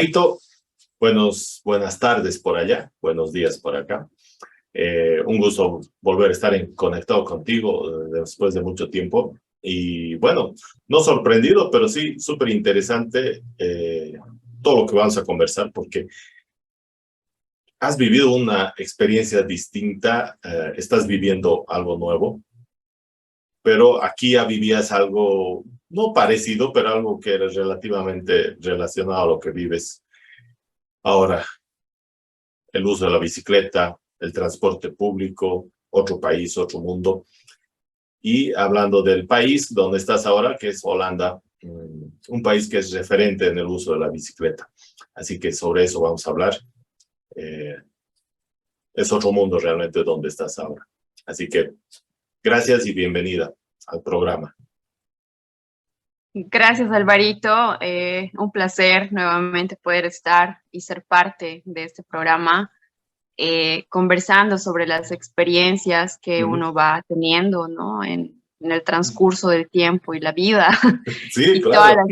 Alvarito, buenas tardes por allá, buenos días por acá. Un gusto volver a estar conectado contigo después de mucho tiempo. Y bueno, no sorprendido, pero sí súper interesante todo lo que vamos a conversar, porque has vivido una experiencia distinta, estás viviendo algo nuevo, pero aquí ya vivías algo no parecido, pero algo que era relativamente relacionado a lo que vives ahora. El uso de la bicicleta, el transporte público, otro país, otro mundo. Y hablando del país donde estás ahora, que es Holanda, un país que es referente en el uso de la bicicleta. Así que sobre eso vamos a hablar. Es otro mundo realmente donde estás ahora. Así que gracias y bienvenida al programa. Gracias, Alvarito. Un placer nuevamente poder estar y ser parte de este programa, conversando sobre las experiencias que uno va teniendo, ¿no? En el transcurso del tiempo y la vida. Sí, Y claro.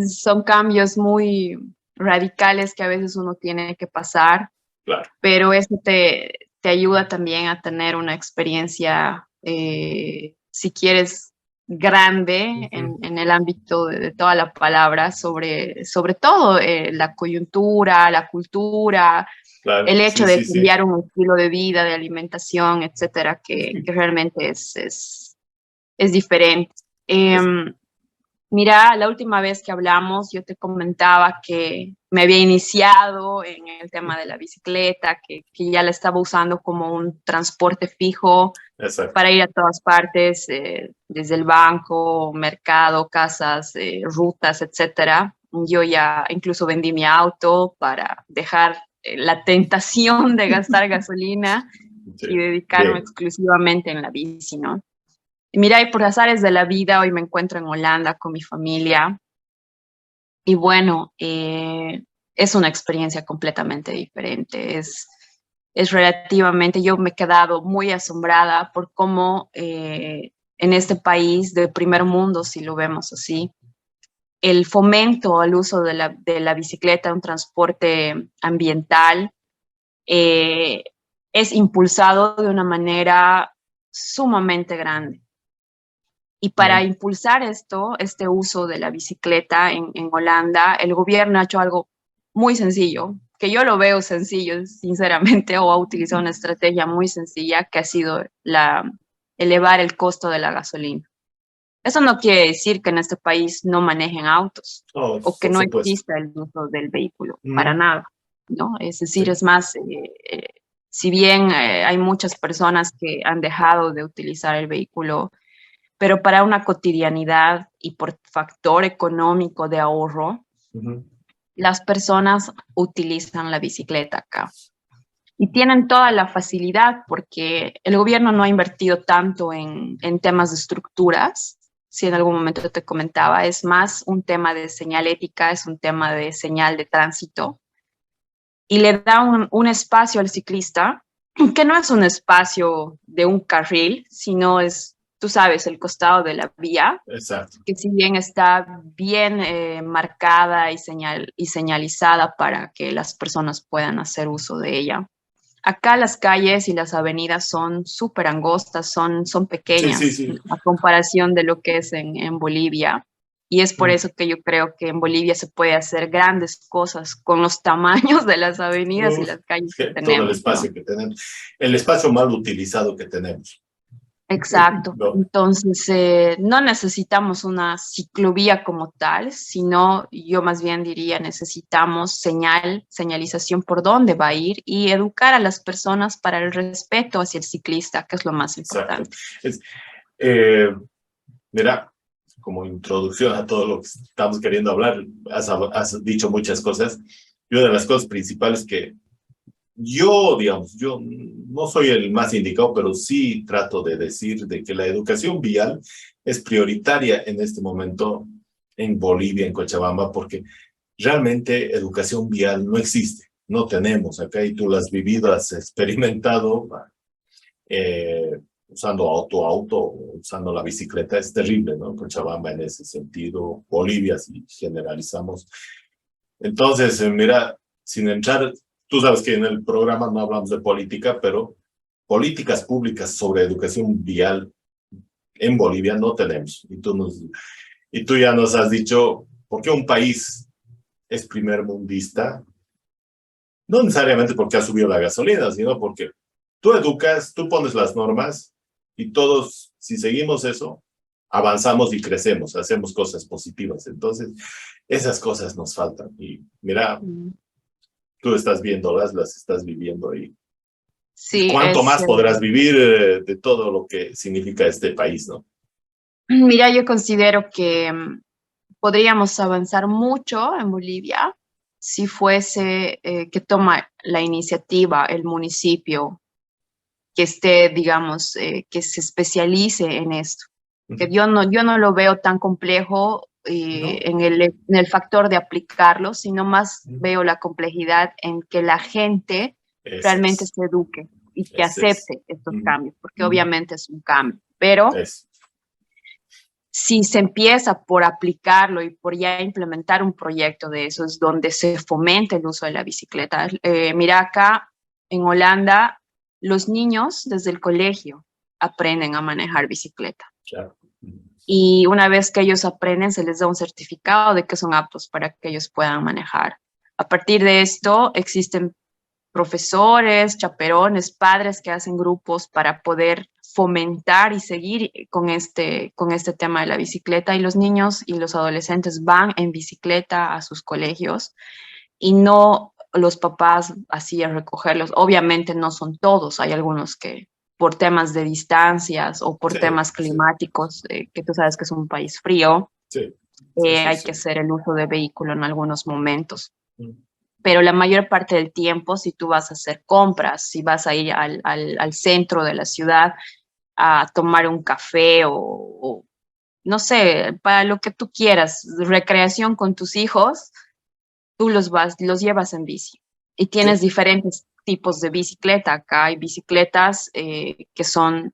son cambios muy radicales que a veces uno tiene que pasar, Claro. pero eso te ayuda también a tener una experiencia, si quieres, grande en el ámbito de toda la palabra, sobre todo la coyuntura, la cultura, Claro. el hecho Sí, de sí, sí. cambiar un estilo de vida, de alimentación, etcétera, que realmente es diferente. Mira, la última vez que hablamos yo te comentaba que me había iniciado en el tema de la bicicleta, que ya la estaba usando como un transporte fijo. Exacto. Para ir a todas partes, desde el banco, mercado, casas, rutas, etcétera. Yo ya incluso vendí mi auto para dejar la tentación de gastar gasolina Sí. y dedicarme exclusivamente en la bici, ¿no? Y mira, y por azares de la vida, hoy me encuentro en Holanda con mi familia. Y bueno, es una experiencia completamente diferente. Es relativamente, yo me he quedado muy asombrada por cómo en este país de primer mundo, si lo vemos así, el fomento al uso de la bicicleta, un transporte ambiental, es impulsado de una manera sumamente grande. Y para impulsar este uso de la bicicleta en Holanda, el gobierno ha hecho algo muy sencillo, que yo lo veo sencillo, sinceramente, o ha utilizado una estrategia muy sencilla, que ha sido elevar el costo de la gasolina. Eso no quiere decir que en este país no manejen autos o que no exista el uso del vehículo, para nada, ¿no? Es decir, es más, si bien hay muchas personas que han dejado de utilizar el vehículo, pero para una cotidianidad y por factor económico de ahorro, las personas utilizan la bicicleta acá. Y tienen toda la facilidad porque el gobierno no ha invertido tanto en temas de estructuras. Si en algún momento te comentaba, es más un tema de señalética, es un tema de señal de tránsito. Y le da un espacio al ciclista, que no es un espacio de un carril, sino es, tú sabes, el costado de la vía. Exacto. Que si bien está bien marcada y señalizada para que las personas puedan hacer uso de ella. Acá las calles y las avenidas son súper angostas, son pequeñas, Sí, sí, sí. a comparación de lo que es en Bolivia. Y es por eso que yo creo que en Bolivia se puede hacer grandes cosas con los tamaños de las avenidas y las calles que tenemos. Todo el espacio, ¿no?, que tenemos. El espacio mal utilizado que tenemos. Exacto. No. Entonces, no necesitamos una ciclovía como tal, sino yo más bien diría necesitamos señalización por dónde va a ir y educar a las personas para el respeto hacia el ciclista, que es lo más importante. Mira, como introducción a todo lo que estamos queriendo hablar, has dicho muchas cosas, y una de las cosas principales que yo no soy el más indicado, pero sí trato de decir de que la educación vial es prioritaria en este momento en Bolivia, en Cochabamba, porque realmente educación vial no existe, no tenemos acá, y tú lo has vivido, has experimentado, usando auto, usando la bicicleta, es terrible, ¿no? Cochabamba en ese sentido, Bolivia, si generalizamos, Entonces, mira, sin entrar, tú sabes que en el programa no hablamos de política, pero políticas públicas sobre educación vial en Bolivia no tenemos. Y tú ya nos has dicho, ¿por qué un país es primer mundista? No necesariamente porque ha subido la gasolina, sino porque tú educas, tú pones las normas y todos, si seguimos eso, avanzamos y crecemos, hacemos cosas positivas. Entonces, esas cosas nos faltan. Y mira, tú estás viéndolas, las estás viviendo y Sí, cuánto más podrás vivir de todo lo que significa este país, ¿no? mira, yo considero que podríamos avanzar mucho en Bolivia si fuese que toma la iniciativa el municipio que esté, digamos, que se especialice en esto. Que yo no lo veo tan complejo No. en el factor de aplicarlo, sino más veo la complejidad en que la gente realmente se eduque y que acepte estos cambios, porque obviamente es un cambio, pero si se empieza por aplicarlo y por ya implementar un proyecto de eso, es donde se fomenta el uso de la bicicleta. Mira acá en Holanda, los niños desde el colegio aprenden a manejar bicicleta. Claro. Y una vez que ellos aprenden, se les da un certificado de que son aptos para que ellos puedan manejar. A partir de esto, existen profesores, chaperones, padres que hacen grupos para poder fomentar y seguir con este tema de la bicicleta, y los niños y los adolescentes van en bicicleta a sus colegios y no los papás así a recogerlos. Obviamente no son todos, hay algunos que por temas de distancias o por temas climáticos, que tú sabes que es un país frío, hay que hacer el uso de vehículo en algunos momentos. Pero la mayor parte del tiempo, si tú vas a hacer compras, si vas a ir al centro de la ciudad a tomar un café o no sé, para lo que tú quieras, recreación con tus hijos, tú los llevas en bici. Y tienes diferentes tipos de bicicleta. Acá hay bicicletas que son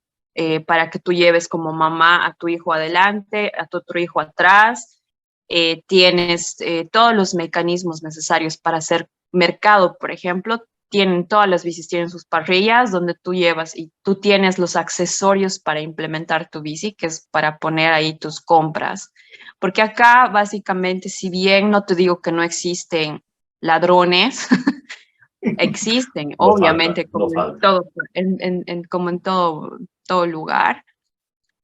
para que tú lleves como mamá a tu hijo adelante, a tu otro hijo atrás. Tienes todos los mecanismos necesarios para hacer mercado, por ejemplo. Todas las bicis tienen sus parrillas donde tú llevas y tú tienes los accesorios para implementar tu bici, que es para poner ahí tus compras. Porque acá básicamente, si bien no te digo que no existen ladrones, existen, No obviamente, falta, no como en falta. todo, como en todo lugar,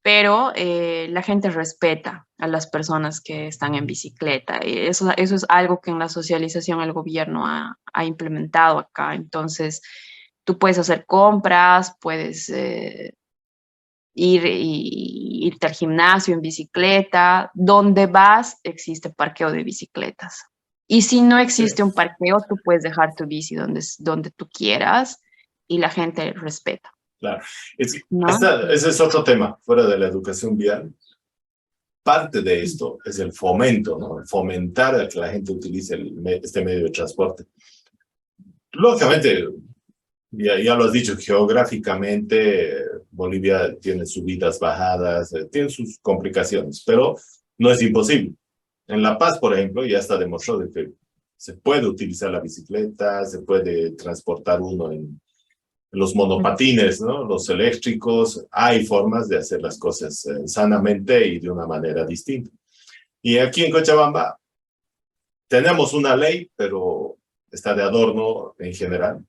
pero la gente respeta a las personas que están en bicicleta. Y eso es algo que en la socialización el gobierno ha implementado acá. Entonces, tú puedes hacer compras, puedes irte al gimnasio en bicicleta. Donde vas, existe parqueo de bicicletas. Y si no existe un parqueo, tú puedes dejar tu bici donde tú quieras y la gente respeta. Claro. ¿No? Ese es otro tema, fuera de la educación vial. Parte de esto es el fomento, ¿no? Fomentar a que la gente utilice este medio de transporte. Lógicamente, ya lo has dicho, geográficamente Bolivia tiene subidas, bajadas, tiene sus complicaciones, pero no es imposible. En La Paz, por ejemplo, ya está demostrado de que se puede utilizar la bicicleta, se puede transportar uno en los monopatines, ¿no? Los eléctricos, hay formas de hacer las cosas sanamente y de una manera distinta. Y aquí en Cochabamba tenemos una ley, pero está de adorno en general.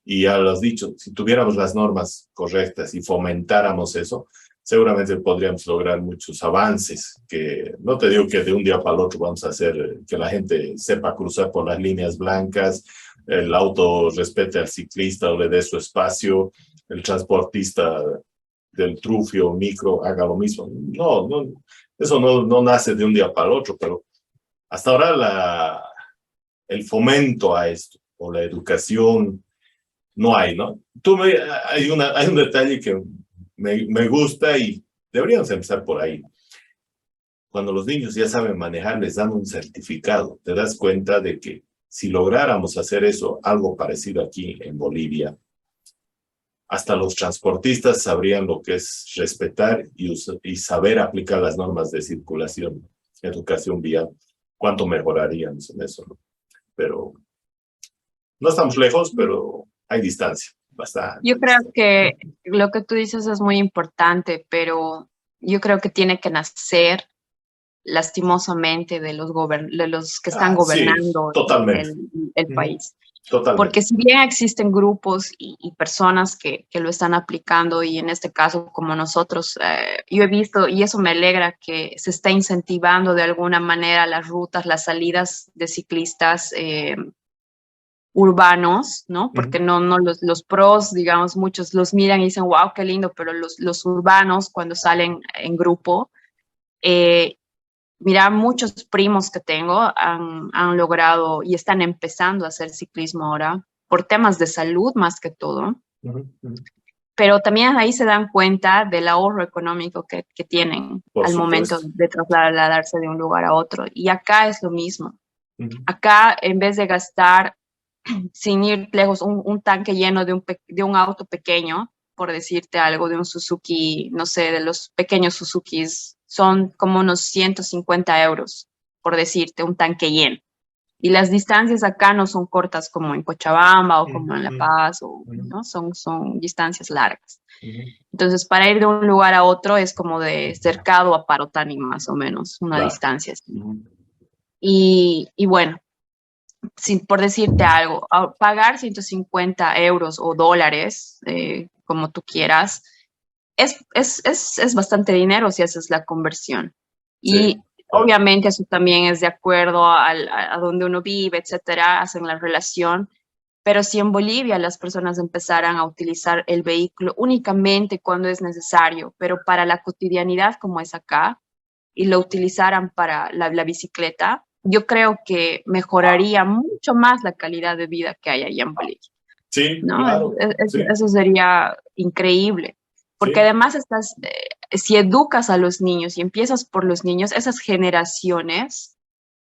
Y ya lo has dicho, si tuviéramos las normas correctas y fomentáramos eso, seguramente podríamos lograr muchos avances, que no te digo que de un día para el otro vamos a hacer que la gente sepa cruzar por las líneas blancas, el auto respete al ciclista o le dé su espacio, el transportista del trufio micro haga lo mismo. No, eso no nace de un día para el otro, pero hasta ahora el fomento a esto o la educación no hay, ¿no? Hay un detalle que me gusta y deberíamos empezar por ahí. Cuando los niños ya saben manejar, les dan un certificado. Te das cuenta de que si lográramos hacer eso, algo parecido aquí en Bolivia, hasta los transportistas sabrían lo que es respetar y saber aplicar las normas de circulación, educación vial. ¿Cuánto mejoraríamos en eso, no? pero no estamos lejos, pero hay distancia, bastante. Yo creo que lo que tú dices es muy importante, pero yo creo que tiene que nacer lastimosamente de los que están Sí, gobernando totalmente. el país. Totalmente. Porque si bien existen grupos y personas que lo están aplicando, y en este caso como nosotros, yo he visto, y eso me alegra, que se está incentivando de alguna manera las rutas, las salidas de ciclistas urbanos, ¿no? Porque no los pros, digamos, muchos los miran y dicen, wow, qué lindo, pero los urbanos cuando salen en grupo, eh, mira, muchos primos que tengo han logrado y están empezando a hacer ciclismo ahora por temas de salud más que todo, pero también ahí se dan cuenta del ahorro económico que tienen Por al momento supuesto. de trasladarse de un lugar a otro. Y acá es lo mismo. Acá, en vez de gastar, sin ir lejos, un tanque lleno de un auto pequeño, por decirte algo, de un Suzuki, no sé, de los pequeños Suzukis, son como unos 150 euros, por decirte, un tanque lleno. Y las distancias acá no son cortas como en Cochabamba o como en La Paz, ¿no? Son distancias largas. Entonces, para ir de un lugar a otro es como de Cercado a Parotani, más o menos, una Claro. distancia así. Y bueno, por decirte algo, pagar 150 euros o dólares, como tú quieras, es bastante dinero si haces la conversión. Sí, Y claro. obviamente eso también es de acuerdo a donde uno vive, etcétera, hacen la relación. Pero si en Bolivia las personas empezaran a utilizar el vehículo únicamente cuando es necesario, pero para la cotidianidad como es acá, y lo utilizaran para la bicicleta, yo creo que mejoraría mucho más la calidad de vida que hay allá en Bolivia, Sí, ¿no? claro. Sí, Eso sería increíble, porque sí. además si educas a los niños y empiezas por los niños, esas generaciones,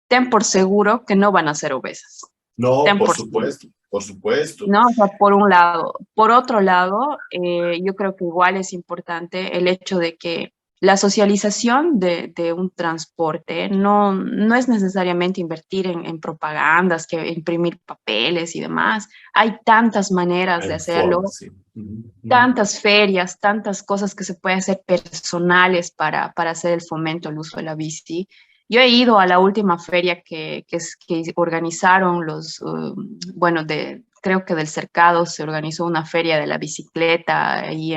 ten por seguro que no van a ser obesas, No, ten por por seguro. supuesto, por supuesto. ¿No? O sea, por un lado. Por otro lado, yo creo que igual es importante el hecho de que la socialización de un transporte no es necesariamente invertir en propagandas, que imprimir papeles y demás. Hay tantas maneras de Hay hacerlo, formas, sí. tantas ferias, tantas cosas que se pueden hacer personales para hacer el fomento al uso de la bici. Yo he ido a la última feria que organizaron bueno, creo que del Cercado se organizó una feria de la bicicleta ahí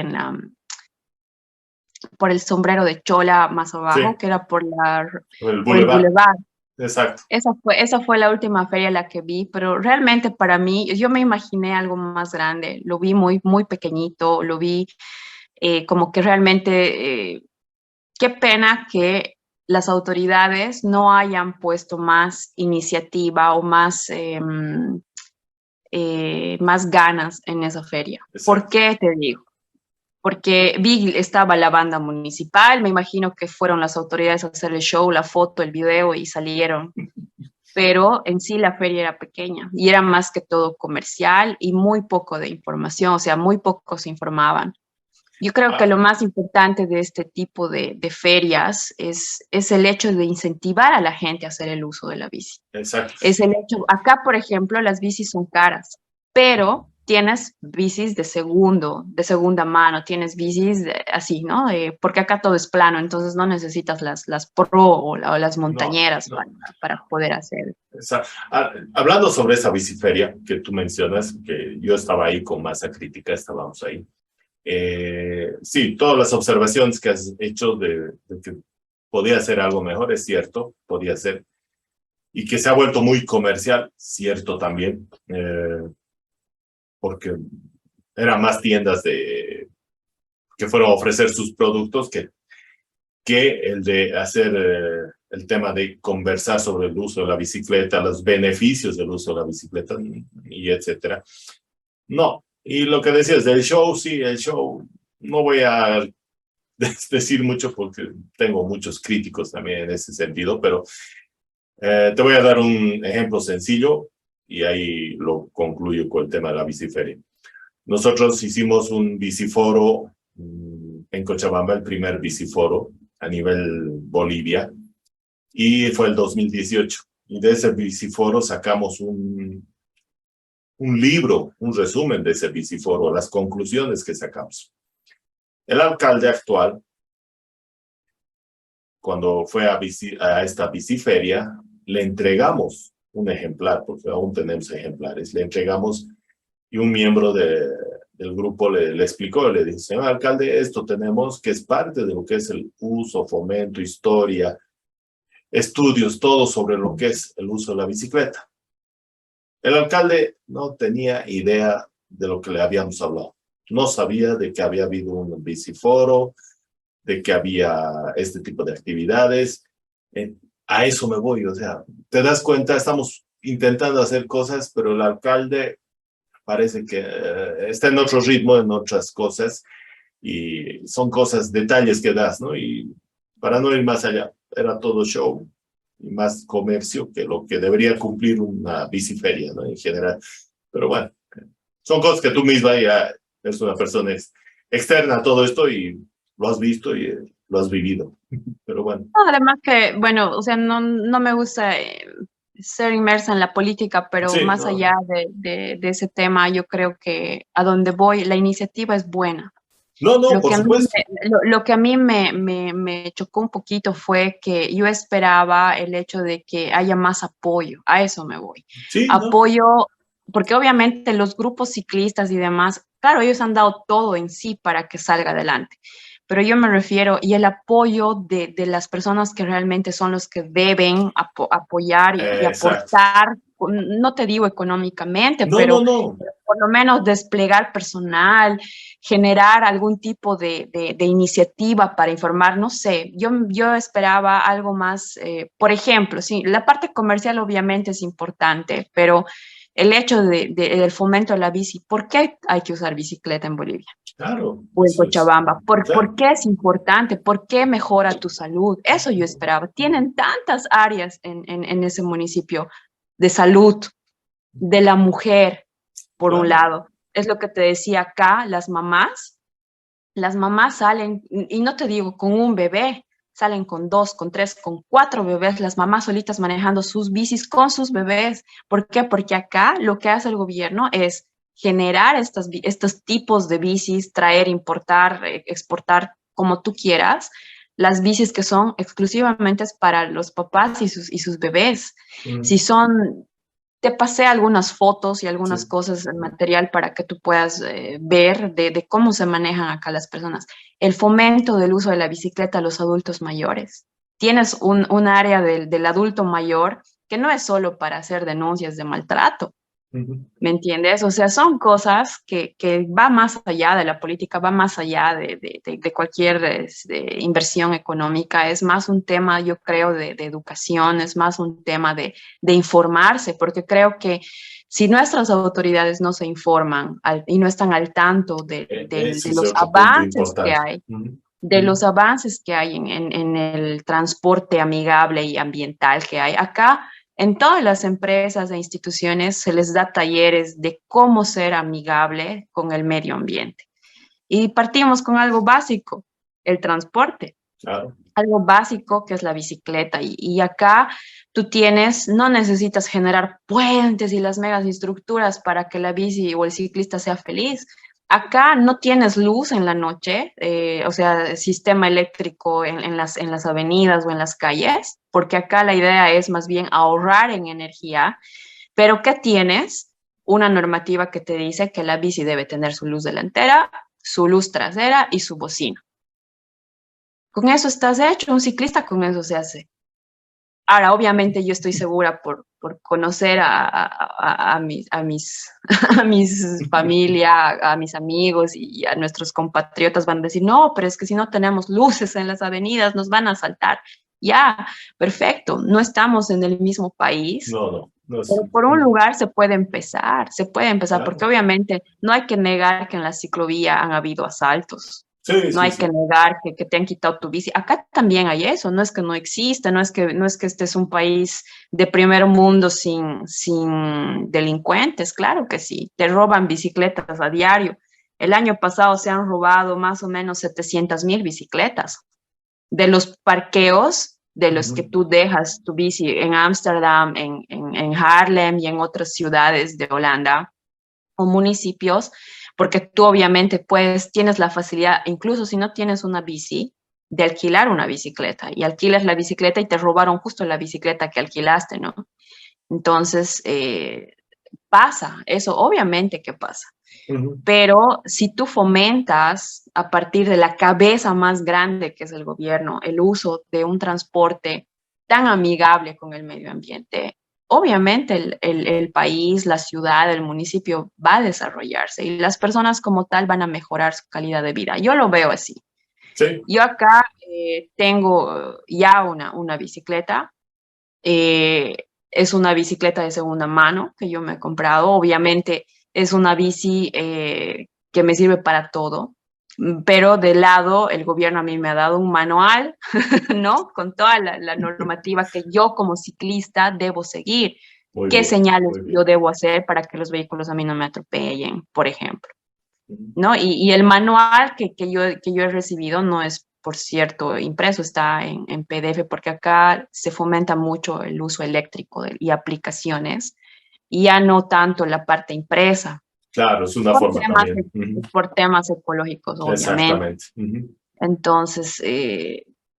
por el Sombrero de Chola más abajo, Sí, que era el por el Boulevard. Boulevard. Exacto. Esa fue la última feria la que vi, pero realmente para mí, yo me imaginé algo más grande, lo vi muy, muy pequeñito, lo vi como que realmente, qué pena que las autoridades no hayan puesto más iniciativa o más ganas en esa feria. ¿Por Exacto. qué te digo? Porque estaba la banda municipal, me imagino que fueron las autoridades a hacer el show, la foto, el video y salieron, pero en sí la feria era pequeña y era más que todo comercial y muy poco de información, o sea, muy pocos se informaban. Yo creo que Ah, lo más importante de este tipo de ferias es el hecho de incentivar a la gente a hacer el uso de la bici. exacto. Es el hecho, acá por ejemplo, las bicis son caras, pero tienes bicis de segunda mano, tienes bicis así, ¿no? Porque acá todo es plano, entonces no necesitas las pro o las No, montañeras no. para poder hacer. Hablando sobre esa biciferia que tú mencionas, que yo estaba ahí con masa crítica, estábamos ahí. Sí, todas las observaciones que has hecho de que podía ser algo mejor, es cierto, podía ser. Y que se ha vuelto muy comercial, cierto también, porque eran más tiendas que fueron a ofrecer sus productos que el de hacer el tema de conversar sobre el uso de la bicicleta, los beneficios del uso de la bicicleta y etcétera. No, y lo que decías del show, sí, el show, no voy a decir mucho porque tengo muchos críticos también en ese sentido, pero te voy a dar un ejemplo sencillo y ahí lo concluyo con el tema de la biciferia. Nosotros hicimos un biciforo en Cochabamba, el primer biciforo a nivel Bolivia, y fue el 2018. Y de ese biciforo sacamos un libro, un resumen de ese biciforo, las conclusiones que sacamos. El alcalde actual, cuando fue a esta biciferia, le entregamos un ejemplar, porque aún tenemos ejemplares, le entregamos y un miembro del grupo le explicó, le dice, señor alcalde, esto tenemos que es parte de lo que es el uso, fomento, historia, estudios, todo sobre lo que es el uso de la bicicleta. El alcalde no tenía idea de lo que le habíamos hablado. No sabía de que había habido un biciforo, de que había este tipo de actividades. A eso me voy, o sea, te das cuenta, estamos intentando hacer cosas, pero el alcalde parece que está en otro ritmo, en otras cosas, y son cosas, detalles que das, ¿no? Y para no ir más allá, era todo show y más comercio que lo que debería cumplir una biciferia, ¿no? En general. Pero bueno, son cosas que tú misma ya eres una persona externa a todo esto y lo has visto y lo has vivido. Pero bueno. No, además que, bueno, o sea, no me gusta ser inmersa en la política, pero Sí, más no, allá de ese tema, yo creo que a donde voy, la iniciativa es buena. no, Lo por que a mí, supuesto. lo que a mí me chocó un poquito fue que yo esperaba el hecho de que haya más apoyo, a eso me voy. Sí, no. Apoyo, porque obviamente los grupos ciclistas y demás, claro, ellos han dado todo en sí para que salga adelante, pero yo me refiero, y el apoyo de las personas que realmente son los que deben apoyar y Exacto. aportar, no te digo económicamente, No, no, pero no. por lo menos desplegar personal, generar algún tipo de iniciativa para informar, no sé, yo esperaba algo más, por ejemplo, sí, la parte comercial obviamente es importante, pero el hecho del fomento de la bici, ¿por qué hay que usar bicicleta en Bolivia Claro, o en eso es. Cochabamba? ¿Por Claro. qué es importante? ¿Por qué mejora tu salud? Eso yo esperaba. Tienen tantas áreas en ese municipio de salud, de la mujer, por un Claro. lado. Es lo que te decía acá, las mamás salen, y no te digo con un bebé, salen con dos, con tres, con cuatro bebés, las mamás solitas manejando sus bicis con sus bebés. ¿Por qué? Porque acá lo que hace el gobierno es generar estos tipos de bicis, traer, importar, exportar, como tú quieras, las bicis que son exclusivamente para los papás y sus bebés. Si Mm, son te pasé algunas fotos y algunas sí, cosas, material para que tú puedas ver de cómo se manejan acá las personas. El fomento del uso de la bicicleta a los adultos mayores. Tienes un área del adulto mayor que no es solo para hacer denuncias de maltrato, ujú. ¿me entiendes? O sea, son cosas que va más allá de la política, va más allá de cualquier inversión económica, es más un tema, yo creo, de educación, es más un tema de informarse, porque creo que si nuestras autoridades no se informan y no están al tanto Ese de es los otro punto avances que importante. hay, Ujú, de ujú. los avances que hay en el transporte amigable y ambiental que hay. Acá, en todas las empresas e instituciones, se les da talleres de cómo ser amigable con el medio ambiente. Y partimos con algo básico, el transporte, Claro. algo básico que es la bicicleta. Y acá tú tienes, no necesitas generar puentes y las megas estructuras para que la bici o el ciclista sea feliz. Acá no tienes luz en la noche, o sea, sistema eléctrico en las avenidas o en las calles, porque acá la idea es más bien ahorrar en energía, pero ¿qué tienes? Una normativa que te dice que la bici debe tener su luz delantera, su luz trasera y su bocina. Con eso estás hecho, un ciclista con eso se hace. Ahora, obviamente yo estoy segura por conocer a mis familia, a mis amigos y a nuestros compatriotas van a decir, no, pero es que si no tenemos luces en las avenidas nos van a asaltar. Ya, perfecto, no estamos en el mismo país, No, no, no es. pero por un lugar se puede empezar, porque Claro. obviamente no hay que negar que en la ciclovía han habido asaltos, Sí, no sí, hay que sí. negar que te han quitado tu bici. Acá también hay eso, no es que no existe, no es que este es un país de primer mundo sin delincuentes, claro que sí, te roban bicicletas a diario. El año pasado se han robado más o menos 700,000 bicicletas de los parqueos de los que tú dejas tu bici en Ámsterdam, en Haarlem y en otras ciudades de Holanda o municipios, porque tú obviamente tienes la facilidad, incluso si no tienes una bici, de alquilar una bicicleta y alquilas la bicicleta y te robaron justo la bicicleta que alquilaste, ¿no? Entonces, pasa, eso obviamente que pasa. Pero si tú fomentas a partir de la cabeza más grande que es el gobierno, el uso de un transporte tan amigable con el medio ambiente, obviamente el país, la ciudad, el municipio va a desarrollarse y las personas como tal van a mejorar su calidad de vida. Yo lo veo así. Sí. Yo acá tengo ya una bicicleta. Es una bicicleta de segunda mano que yo me he comprado. Obviamente es una bici que me sirve para todo, pero de lado el gobierno a mí me ha dado un manual, ¿no? Con toda la normativa que yo como ciclista debo seguir. Muy ¿Qué bien, señales muy bien. yo debo hacer para que los vehículos a mí no me atropellen, por ejemplo? ¿No? Y el manual que yo he recibido no es, por cierto, impreso, está en PDF, porque acá se fomenta mucho el uso eléctrico y aplicaciones, y ya no tanto la parte impresa, Claro, es una por forma temas, también. por temas ecológicos, obviamente. Exactamente. Entonces,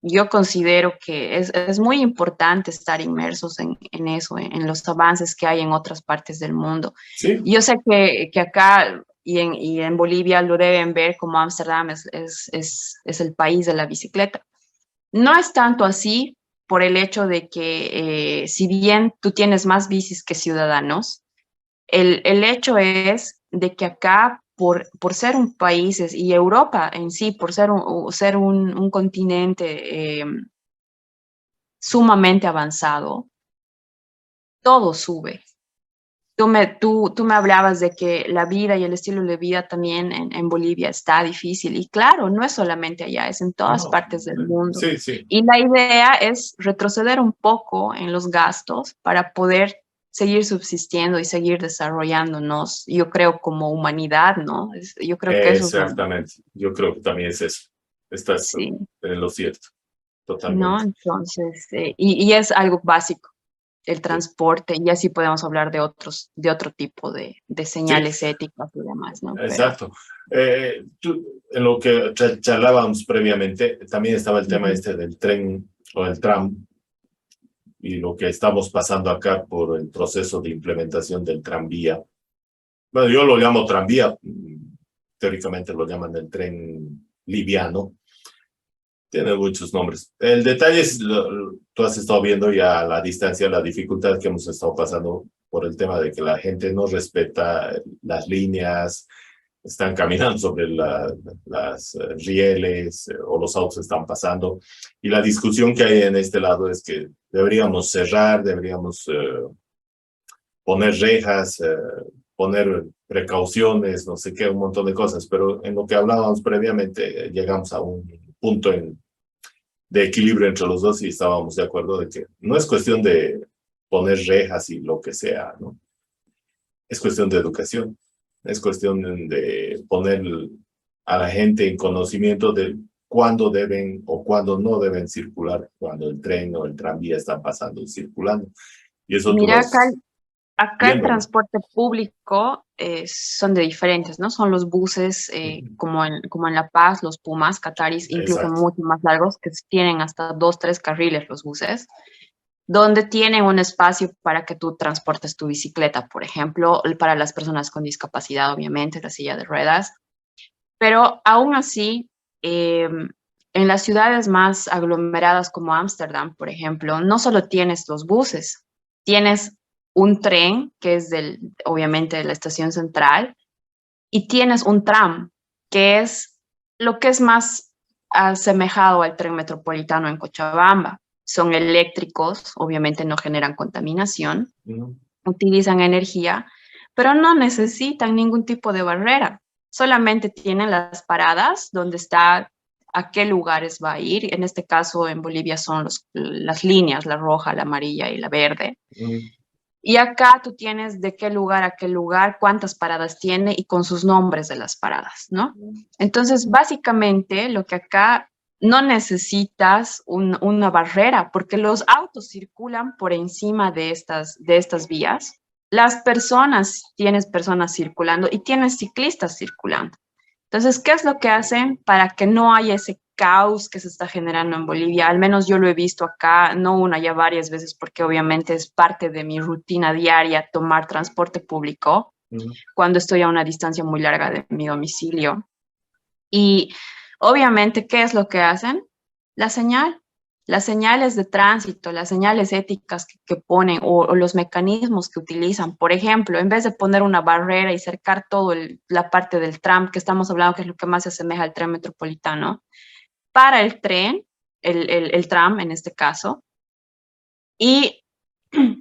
yo considero que es muy importante estar inmersos en eso, en los avances que hay en otras partes del mundo. Sí, Yo sé que acá y en Bolivia lo deben ver como Ámsterdam es el país de la bicicleta. No es tanto así por el hecho de que si bien tú tienes más bicis que ciudadanos, el hecho es de que acá, por ser un país, y Europa en sí, por ser un continente sumamente avanzado, todo sube. Tú me hablabas de que la vida y el estilo de vida también en Bolivia está difícil. Y claro, no es solamente allá, es en todas no, partes del mundo. sí, sí, Y la idea es retroceder un poco en los gastos para poder seguir subsistiendo y seguir desarrollándonos, yo creo, como humanidad, ¿no? Yo creo que eso es exactamente. Yo creo que también es eso. Estás sí, en lo cierto, ¿no? totalmente. Entonces, y es algo básico, el Sí, transporte, y así podemos hablar de otro tipo de sí, señales éticas y demás, ¿no? Pero exacto. En lo que charlábamos previamente, también estaba el tema ujú, este del tren o el tram y lo que estamos pasando acá por el proceso de implementación del tranvía. Bueno, yo lo llamo tranvía, teóricamente lo llaman el tren liviano. Tiene muchos nombres. El detalle es, tú has estado viendo ya a la distancia la dificultad que hemos estado pasando por el tema de que la gente no respeta las líneas, están caminando sobre las rieles o los autos están pasando. Y la discusión que hay en este lado es que deberíamos cerrar, deberíamos poner rejas, poner precauciones, no sé qué, un montón de cosas. Pero en lo que hablábamos previamente, llegamos a un punto de equilibrio entre los dos y estábamos de acuerdo de que no es cuestión de poner rejas y lo que sea, ¿no? Es cuestión de educación, es cuestión de poner a la gente en conocimiento de cuándo deben o cuándo no deben circular, cuando el tren o el tranvía están pasando y circulando. Y eso tú mira, acá, vas acá el viendo, ¿no? transporte público son de diferentes, ¿no? Son los buses como en La Paz, los Pumas, Cataris, incluso Exacto. mucho más largos, que tienen hasta 2, 3 carriles los buses, donde tienen un espacio para que tú transportes tu bicicleta, por ejemplo, para las personas con discapacidad, obviamente, la silla de ruedas. Pero aún así, en las ciudades más aglomeradas como Ámsterdam, por ejemplo, no solo tienes los buses, tienes un tren que es obviamente de la estación central y tienes un tram que es lo que es más asemejado al tren metropolitano en Cochabamba. Son eléctricos, obviamente no generan contaminación, Ujú. utilizan energía, pero no necesitan ningún tipo de barrera. Solamente tienen las paradas donde está a qué lugares va a ir. En este caso, en Bolivia son las líneas, la roja, la amarilla y la verde. Ujú. Y acá tú tienes de qué lugar a qué lugar, cuántas paradas tiene y con sus nombres de las paradas, ¿no? Entonces, básicamente, lo que acá no necesitas una barrera, porque los autos circulan por encima de estas vías. Tienes personas circulando y tienes ciclistas circulando. Entonces, ¿qué es lo que hacen para que no haya ese caos que se está generando en Bolivia? Al menos yo lo he visto acá, no una, ya varias veces, porque obviamente es parte de mi rutina diaria tomar transporte público cuando estoy a una distancia muy larga de mi domicilio. Y obviamente, ¿qué es lo que hacen? La señal, las señales de tránsito, las señales éticas que ponen o los mecanismos que utilizan. Por ejemplo, en vez de poner una barrera y cercar toda la parte del tram, que estamos hablando que es lo que más se asemeja al tren metropolitano, para el tren, el tram en este caso, y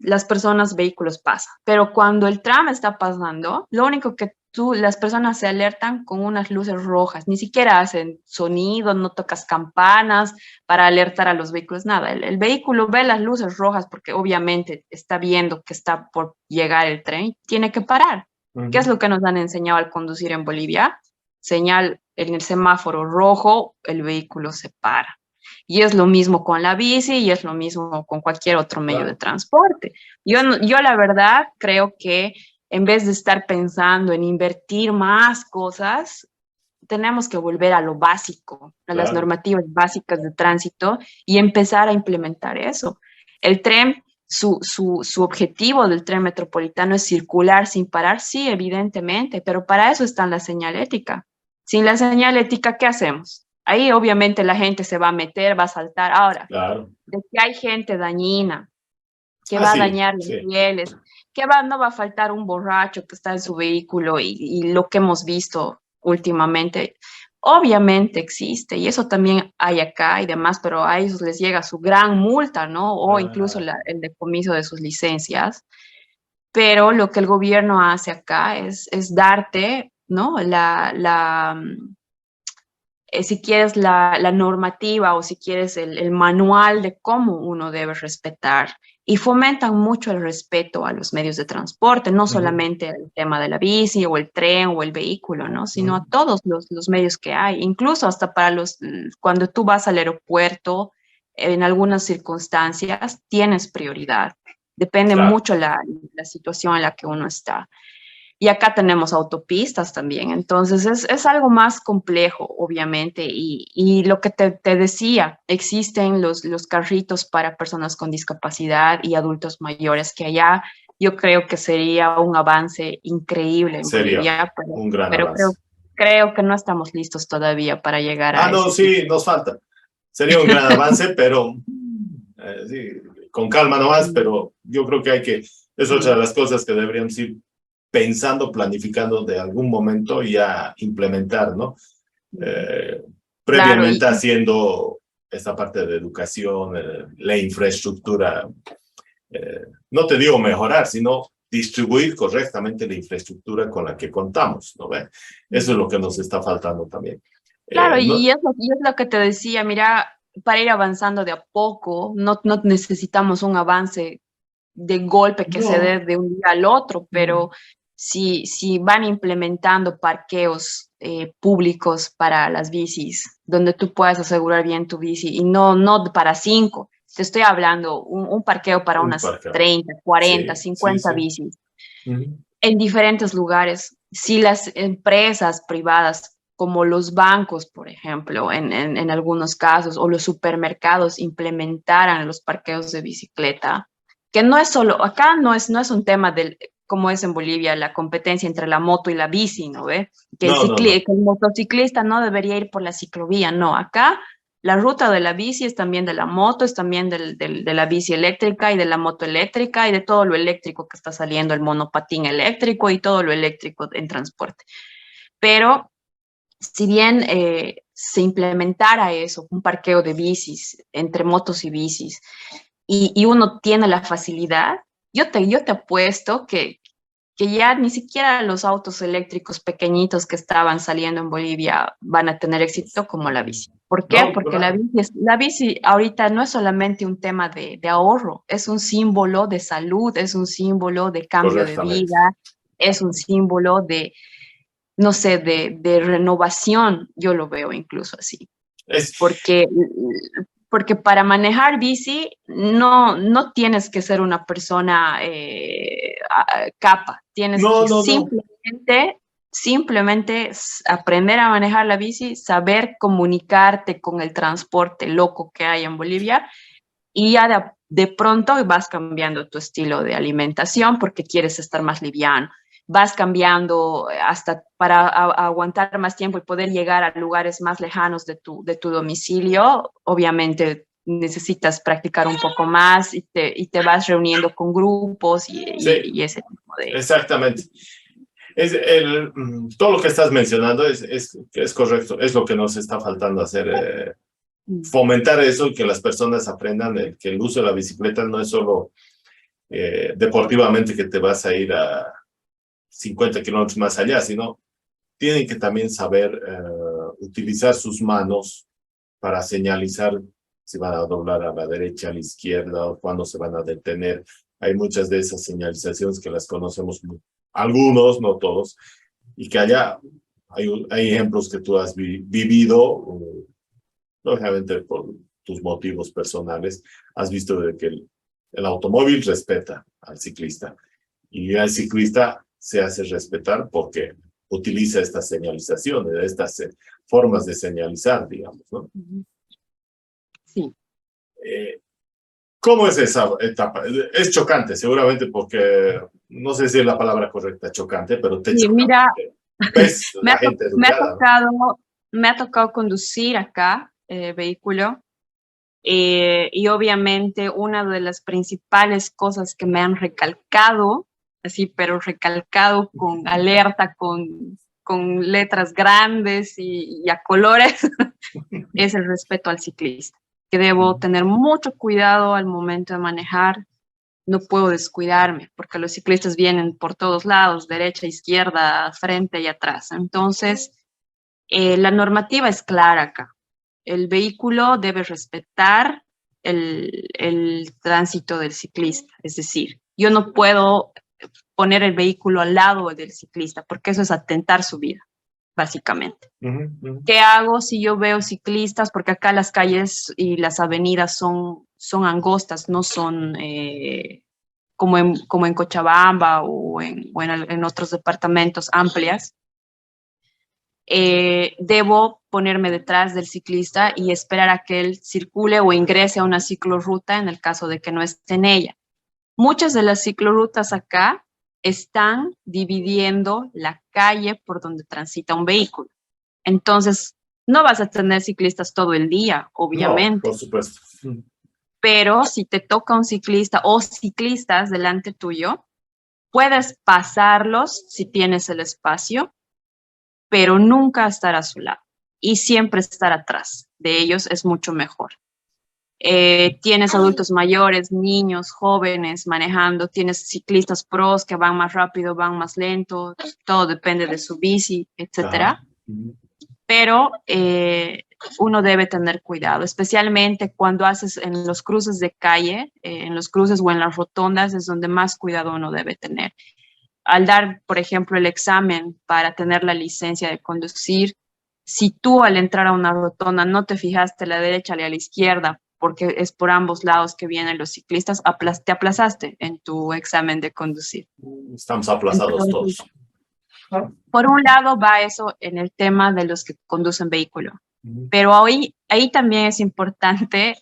las personas, vehículos pasan. Pero cuando el tram está pasando, lo único que las personas se alertan con unas luces rojas, ni siquiera hacen sonido, no tocas campanas para alertar a los vehículos, nada. El vehículo ve las luces rojas porque obviamente está viendo que está por llegar el tren, tiene que parar. ¿Qué es lo que nos han enseñado al conducir en Bolivia? Señal en el semáforo rojo, el vehículo se para. Y es lo mismo con la bici y es lo mismo con cualquier otro medio de transporte. Yo la verdad creo que en vez de estar pensando en invertir más cosas, tenemos que volver a lo básico, a las normativas básicas de tránsito y empezar a implementar eso. El tren, su objetivo del tren metropolitano es circular sin parar, sí, evidentemente, pero para eso está la señalética. Sin la señalética, ¿qué hacemos? Ahí obviamente la gente se va a meter, va a saltar. Ahora, de que hay gente dañina, que va a dañar las pieles, no va a faltar un borracho que está en su vehículo y lo que hemos visto últimamente, obviamente existe y eso también hay acá y demás, pero a ellos les llega su gran multa, ¿no? O incluso el decomiso de sus licencias. Pero lo que el gobierno hace acá es darte, ¿no? Si quieres la normativa o si quieres el manual de cómo uno debe respetar y fomentan mucho el respeto a los medios de transporte, no solamente el tema de la bici o el tren o el vehículo, ¿no? Sino a todos los medios que hay, incluso hasta para cuando tú vas al aeropuerto, en algunas circunstancias tienes prioridad. Depende mucho la situación en la que uno está. Y acá tenemos autopistas también, entonces es algo más complejo, obviamente, y lo que te decía, existen los carritos para personas con discapacidad y adultos mayores, que allá yo creo que sería un avance increíble en Bolivia, un gran avance. Creo que no estamos listos todavía para llegar a no, sí, nos falta. Sería un gran avance, pero sí, con calma nomás, pero yo creo que es otra de las cosas que deberíamos ir pensando, planificando de algún momento y ya implementar, ¿no? Previamente haciendo esta parte de educación, la infraestructura, no te digo mejorar, sino distribuir correctamente la infraestructura con la que contamos, ¿no ve? Eso es lo que nos está faltando también. Claro, y es lo que te decía, mira, para ir avanzando de a poco, no necesitamos un avance de golpe que se dé de un día al otro, pero si van implementando parqueos públicos para las bicis, donde tú puedas asegurar bien tu bici y no para 5, te estoy hablando un parqueo para unas 30, 40, 50 bicis en diferentes lugares. Si las empresas privadas como los bancos, por ejemplo, en algunos casos, o los supermercados implementaran los parqueos de bicicleta, que no es solo, acá no es un tema como es en Bolivia, la competencia entre la moto y la bici, ¿no ve? Que el motociclista no debería ir por la ciclovía, no, acá la ruta de la bici es también de la moto, es también de la bici eléctrica y de la moto eléctrica y de todo lo eléctrico que está saliendo, el monopatín eléctrico y todo lo eléctrico en transporte. Pero si bien se implementara eso, un parqueo de bicis entre motos y bicis, y uno tiene la facilidad, yo te apuesto que ya ni siquiera los autos eléctricos pequeñitos que estaban saliendo en Bolivia van a tener éxito como la bici. ¿Por qué? Porque la bici ahorita no es solamente un tema de ahorro, es un símbolo de salud, es un símbolo de cambio de vida, es un símbolo de, no sé, de renovación, yo lo veo incluso así. Es, porque, porque para manejar bici no tienes que ser una persona capa, tienes no, que no, no. simplemente aprender a manejar la bici, saber comunicarte con el transporte loco que hay en Bolivia y ya de pronto vas cambiando tu estilo de alimentación porque quieres estar más liviano. Vas cambiando hasta para aguantar más tiempo y poder llegar a lugares más lejanos de tu domicilio. Obviamente necesitas practicar un poco más y te vas reuniendo con grupos Sí, y ese tipo de... exactamente. Todo lo que estás mencionando es correcto, es lo que nos está faltando hacer, fomentar eso y que las personas aprendan que el uso de la bicicleta no es solo deportivamente que te vas a ir a 50 kilómetros más allá, sino tienen que también saber utilizar sus manos para señalizar si van a doblar a la derecha, a la izquierda, o cuándo se van a detener. Hay muchas de esas señalizaciones que las conocemos, algunos, no todos, y que allá hay ejemplos que tú has vivido, lógicamente por tus motivos personales, has visto de que el automóvil respeta al ciclista y al ciclista se hace respetar porque utiliza estas señalizaciones, estas formas de señalizar, digamos, ¿no? Sí. ¿Cómo es esa etapa? Es chocante, seguramente, porque no sé si es la palabra correcta, chocante, pero te Y choca. mira, Ves la gente educada, ¿no? me ha tocado conducir acá vehículo. Y obviamente una de las principales cosas que me han recalcado, así, pero recalcado con alerta, con letras grandes y a colores, es el respeto al ciclista, que debo tener mucho cuidado al momento de manejar. No puedo descuidarme porque los ciclistas vienen por todos lados, derecha, izquierda, frente y atrás. Entonces, la normativa es clara acá. El vehículo debe respetar el tránsito del ciclista. Es decir, yo no puedo poner el vehículo al lado del ciclista porque eso es atentar su vida, básicamente. ¿Qué hago si yo veo ciclistas? Porque acá las calles y las avenidas son angostas, no son como en Cochabamba en otros departamentos amplias. Debo ponerme detrás del ciclista y esperar a que él circule o ingrese a una ciclorruta en el caso de que no esté en ella. Muchas de las ciclorrutas acá están dividiendo la calle por donde transita un vehículo. Entonces, no vas a tener ciclistas todo el día, No, obviamente, por supuesto. pero si te toca un ciclista o ciclistas delante tuyo, puedes pasarlos si tienes el espacio, pero nunca estar a su lado y siempre estar atrás de ellos es mucho mejor. Tienes adultos mayores, niños, jóvenes manejando, tienes ciclistas pros que van más rápido, van más lento, todo depende de su bici, Ajá. etcétera. Pero uno debe tener cuidado, especialmente cuando haces en los cruces de calle, en los cruces o en las rotondas es donde más cuidado uno debe tener. Al dar, por ejemplo, el examen para tener la licencia de conducir, si tú al entrar a una rotonda no te fijaste a la derecha y a la izquierda, porque es por ambos lados que vienen los ciclistas, te aplazaste en tu examen de conducir. Estamos aplazados Entonces, todos. por un lado va eso en el tema de los que conducen vehículo, pero ahí también es importante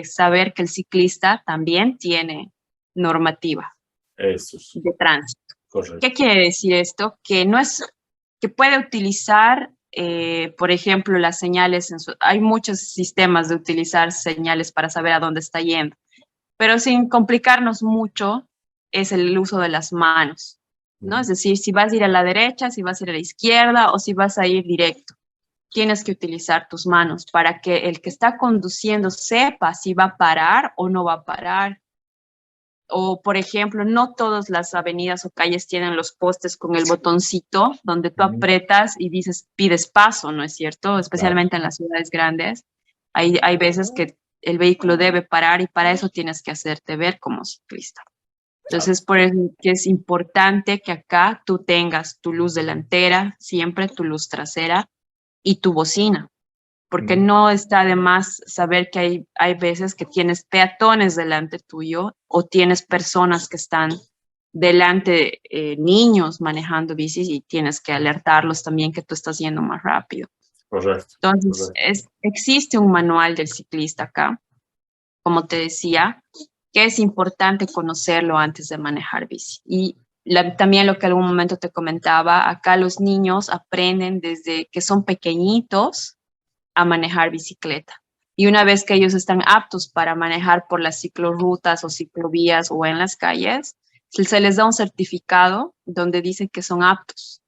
saber que el ciclista también tiene normativa Eso es de tránsito. ¿Qué correcto. quiere decir esto? Que no es, que puede utilizar, por ejemplo, las señales, hay muchos sistemas de utilizar señales para saber a dónde está yendo, pero sin complicarnos mucho es el uso de las manos, ¿no? Es decir, si vas a ir a la derecha, si vas a ir a la izquierda o si vas a ir directo. Tienes que utilizar tus manos para que el que está conduciendo sepa si va a parar o no va a parar, o, por ejemplo, no todas las avenidas o calles tienen los postes con el botoncito donde tú apretas y dices, pides paso, ¿no es cierto? Claro. Especialmente en las ciudades grandes. Hay veces que el vehículo debe parar y para eso tienes que hacerte ver como ciclista. Claro. Entonces, por eso que es importante que acá tú tengas tu luz delantera, siempre tu luz trasera y tu bocina. porque no está de más saber que hay veces que tienes peatones delante tuyo o tienes personas que están delante, niños manejando bicis y tienes que alertarlos también que tú estás yendo más rápido. Correcto, Entonces, correcto. existe un manual del ciclista acá, como te decía, que es importante conocerlo antes de manejar bici. Y también lo que algún momento te comentaba, acá los niños aprenden desde que son pequeñitos a manejar bicicleta. Y una vez que ellos están aptos para manejar por las ciclorrutas o ciclovías o en las calles, se les da un certificado donde dice que son aptos.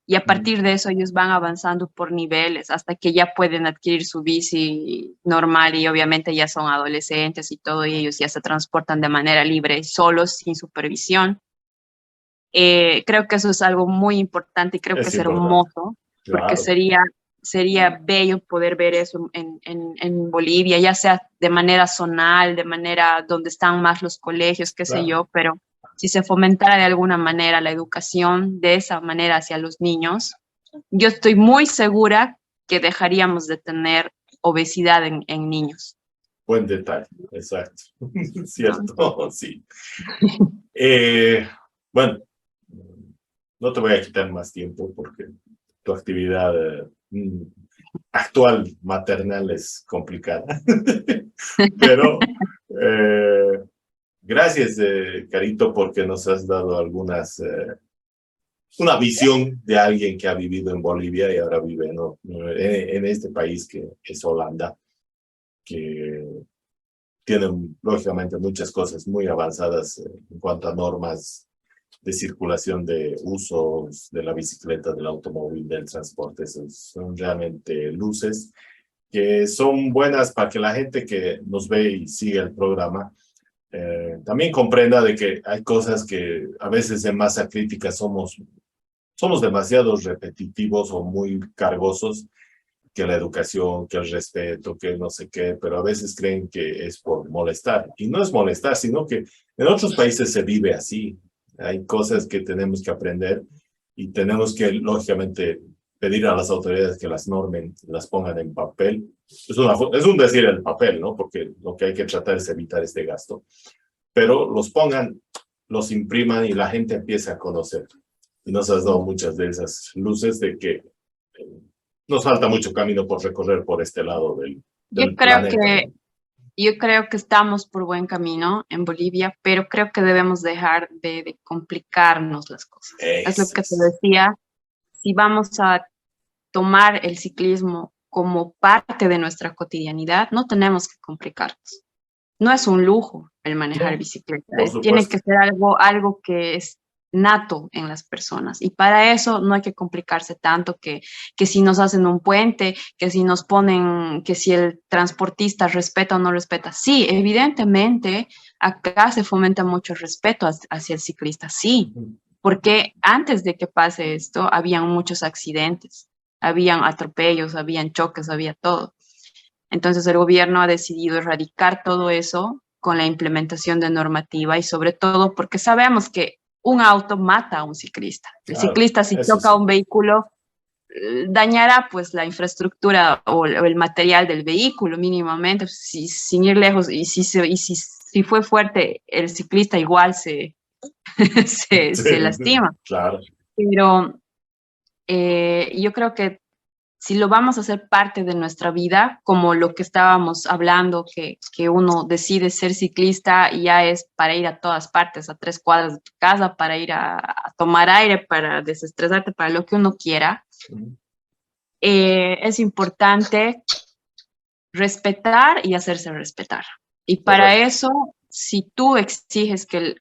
Y a partir de eso ellos van avanzando por niveles hasta que ya pueden adquirir su bici normal y obviamente ya son adolescentes y todo, y ellos ya se transportan de manera libre, solos, sin supervisión. Creo que eso es algo muy importante y creo que Es es importante, hermoso, porque claro. sería bello poder ver eso en Bolivia, ya sea de manera zonal, de manera donde están más los colegios, qué sé Claro. yo, pero si se fomentara de alguna manera la educación de esa manera hacia los niños, yo estoy muy segura que dejaríamos de tener obesidad en niños. Buen detalle, exacto. ¿No? Cierto, sí. Eh, bueno, no te voy a quitar más tiempo porque tu actividad actual maternal es complicada. Pero gracias, Carito, porque nos has dado una visión de alguien que ha vivido en Bolivia y ahora vive en este país que es Holanda, que tienen lógicamente muchas cosas muy avanzadas en cuanto a normas de circulación de usos de la bicicleta, del automóvil, del transporte. Son realmente luces que son buenas para que la gente que nos ve y sigue el programa también comprenda de que hay cosas que a veces en masa crítica somos demasiado repetitivos o muy cargosos, que la educación, que el respeto, que no sé qué, pero a veces creen que es por molestar. Y no es molestar, sino que en otros países se vive así. Hay cosas que tenemos que aprender y tenemos que, lógicamente, pedir a las autoridades que las normen, las pongan en papel. Es un decir el papel, ¿no? Porque lo que hay que tratar es evitar este gasto. Pero los pongan, los impriman y la gente empieza a conocer. Y nos has dado muchas de esas luces de que nos falta mucho camino por recorrer por este lado Yo del creo planeta, que ¿no? Yo creo que estamos por buen camino en Bolivia, pero creo que debemos dejar de complicarnos las cosas. Es lo Ese que te es. decía, si vamos a tomar el ciclismo como parte de nuestra cotidianidad, no tenemos que complicarnos. No es un lujo el manejar No, bicicleta, por tiene supuesto. que ser algo que es nato en las personas. Y para eso no hay que complicarse tanto que si nos hacen un puente, que si nos ponen, que si el transportista respeta o no respeta. Sí, evidentemente acá se fomenta mucho respeto hacia el ciclista, sí, porque antes de que pase esto, habían muchos accidentes, habían atropellos, habían choques, había todo. Entonces el gobierno ha decidido erradicar todo eso con la implementación de normativa y sobre todo porque sabemos que un auto mata a un ciclista. El Claro, ciclista si eso choca sí. un vehículo dañará pues la infraestructura o el material del vehículo mínimamente, sin ir lejos y si fue fuerte el ciclista igual se Sí, lastima. claro. Pero yo creo que si lo vamos a hacer parte de nuestra vida, como lo que estábamos hablando, que uno decide ser ciclista y ya es para ir a todas partes, a 3 cuadras de tu casa, para ir a tomar aire, para desestresarte, para lo que uno quiera, es importante respetar y hacerse respetar. Y para Correcto. eso, si tú exiges que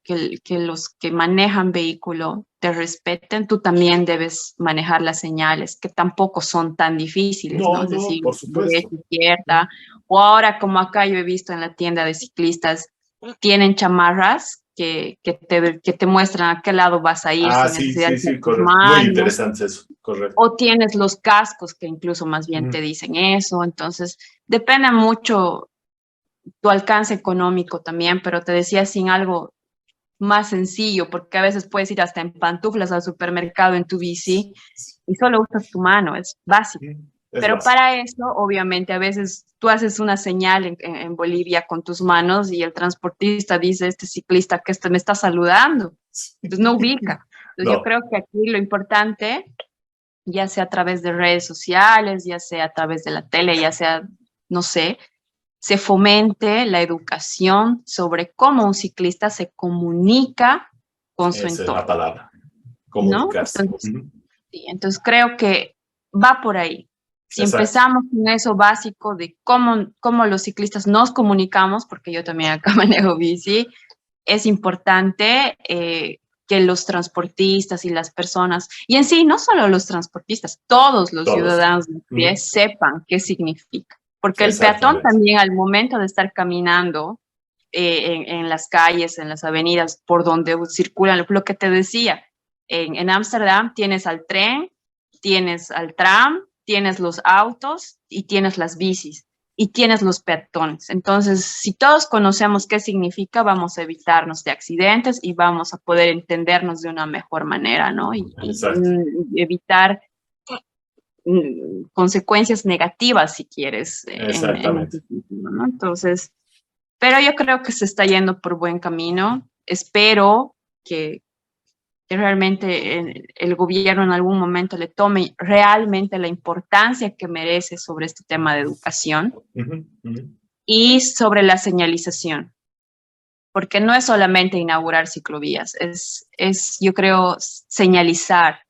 los que manejan vehículo te respeten, tú también debes manejar las señales, que tampoco son tan difíciles, ¿no? No, Es no, decir, por derecha, supuesto. izquierda, o ahora como acá yo he visto en la tienda de ciclistas, tienen chamarras que te muestran a qué lado vas a ir Ah, sin sí, necesidad de sí, usar sí, tus correcto. Muy manos. interesante eso, correcto. O tienes los cascos que incluso más bien te dicen eso, entonces depende mucho tu alcance económico también, pero te decía sin algo más sencillo, porque a veces puedes ir hasta en pantuflas al supermercado en tu bici y solo usas tu mano, es básico. Pero básico. para eso, obviamente, a veces tú haces una señal en Bolivia con tus manos y el transportista dice, este ciclista que me está saludando, entonces no ubica. Entonces yo No, creo que aquí lo importante, ya sea a través de redes sociales, ya sea a través de la tele, ya sea, no sé, se fomente la educación sobre cómo un ciclista se comunica con su esa es la entorno, palabra, ¿no? comunicarse. Entonces, sí, entonces creo que va por ahí. Si Exacto. empezamos con eso básico de cómo los ciclistas nos comunicamos, porque yo también acá manejo bici, es importante que los transportistas y las personas, y en sí, no solo los transportistas, todos los Todos. ciudadanos de pie sepan qué significa. Porque el peatón Exactamente. también al momento de estar caminando en las calles, en las avenidas, por donde circulan, lo que te decía, en Ámsterdam tienes al tren, tienes al tram, tienes los autos y tienes las bicis y tienes los peatones. Entonces, si todos conocemos qué significa, vamos a evitarnos de accidentes y vamos a poder entendernos de una mejor manera, ¿no? Exacto. Y evitar consecuencias negativas, si quieres, en Exactamente. este sentido, ¿no? Entonces, pero yo creo que se está yendo por buen camino. Espero que realmente el gobierno en algún momento le tome realmente la importancia que merece sobre este tema de educación y sobre la señalización, porque no es solamente inaugurar ciclovías, yo creo, señalizar,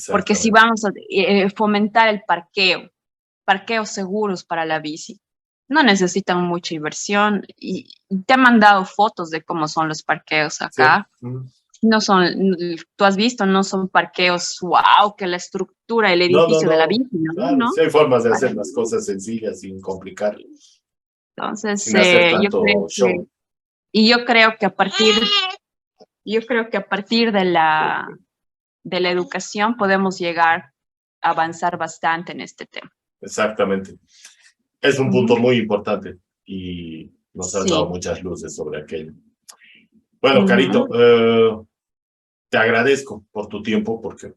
porque si Exactamente. vamos a fomentar el parqueos seguros para la bici, no necesitan mucha inversión y te han mandado fotos de cómo son los parqueos Sí. acá. No son, tú has visto, no son parqueos, wow, que la estructura, el No, no, edificio de la no. bici, ¿no? Claro, ¿No? sí hay formas de Para hacer las cosas sencillas sin complicarle, Entonces, sin hacer yo creo tanto que, show. y yo creo que a partir de la educación podemos llegar a avanzar bastante en este tema. Exactamente. Es un punto Ujú. muy importante y nos has dado Sí. muchas luces sobre aquello. Bueno, Carito, Ujú. te agradezco por tu tiempo porque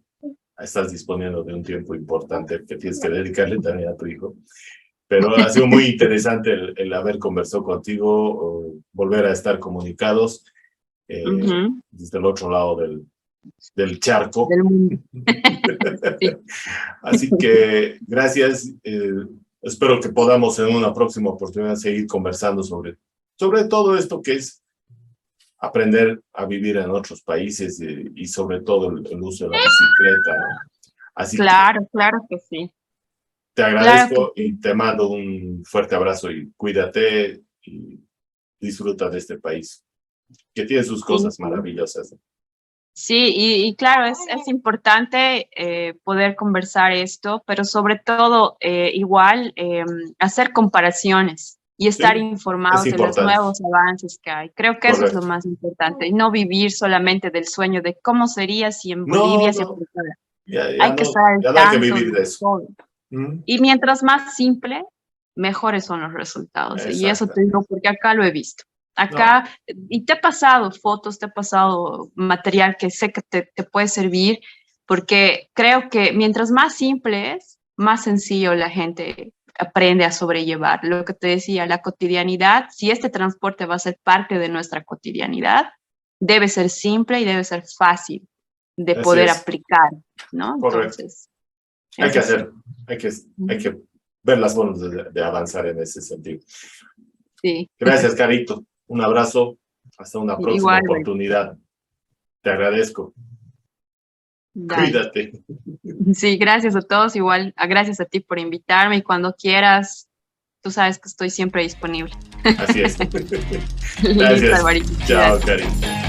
estás disponiendo de un tiempo importante que tienes que dedicarle también a tu hijo. Pero ha sido muy interesante el haber conversado contigo, volver a estar comunicados Ujú. desde el otro lado del charco. Del mundo. Sí. Así que gracias. Espero que podamos en una próxima oportunidad seguir conversando sobre todo esto que es aprender a vivir en otros países y sobre todo el uso de la bicicleta, ¿no? Así que Claro, claro que sí. te Claro que agradezco y sí. te mando un fuerte abrazo y cuídate y disfruta de este país, que tiene sus Sí, cosas sí. maravillosas. Sí, y claro, es importante poder conversar esto, pero sobre todo igual hacer comparaciones y estar Sí, es informados de los importante, nuevos avances que hay. Creo que eso es lo correcto. más importante, y no vivir solamente del sueño de cómo sería si en No, Bolivia se no, aplicara. ya Hay que no, estar al ya no hay que tanto vivir de de eso. todo. Mm, Y mientras más simple, mejores son los resultados. Y eso te exactamente. digo porque acá lo he visto. No, Acá, y te he pasado fotos, te he pasado material que sé que te puede servir, porque creo que mientras más simple es, más sencillo la gente aprende a sobrellevar. Lo que te decía, la cotidianidad, si este transporte va a ser parte de nuestra cotidianidad, debe ser simple y debe ser fácil de así poder es, aplicar, ¿no? correcto. Entonces, Hay es que así. hacer, hay que ver las formas de avanzar en ese sentido. Sí. Gracias, Carito. Un abrazo. Hasta una próxima Igual, güey. oportunidad. Te agradezco. Dale. Cuídate. Sí, gracias a todos. Igual, gracias a ti por invitarme y cuando quieras, tú sabes que estoy siempre disponible. Así es. Listo, Gracias. Alvarito. Chao, Cuídate. Carito.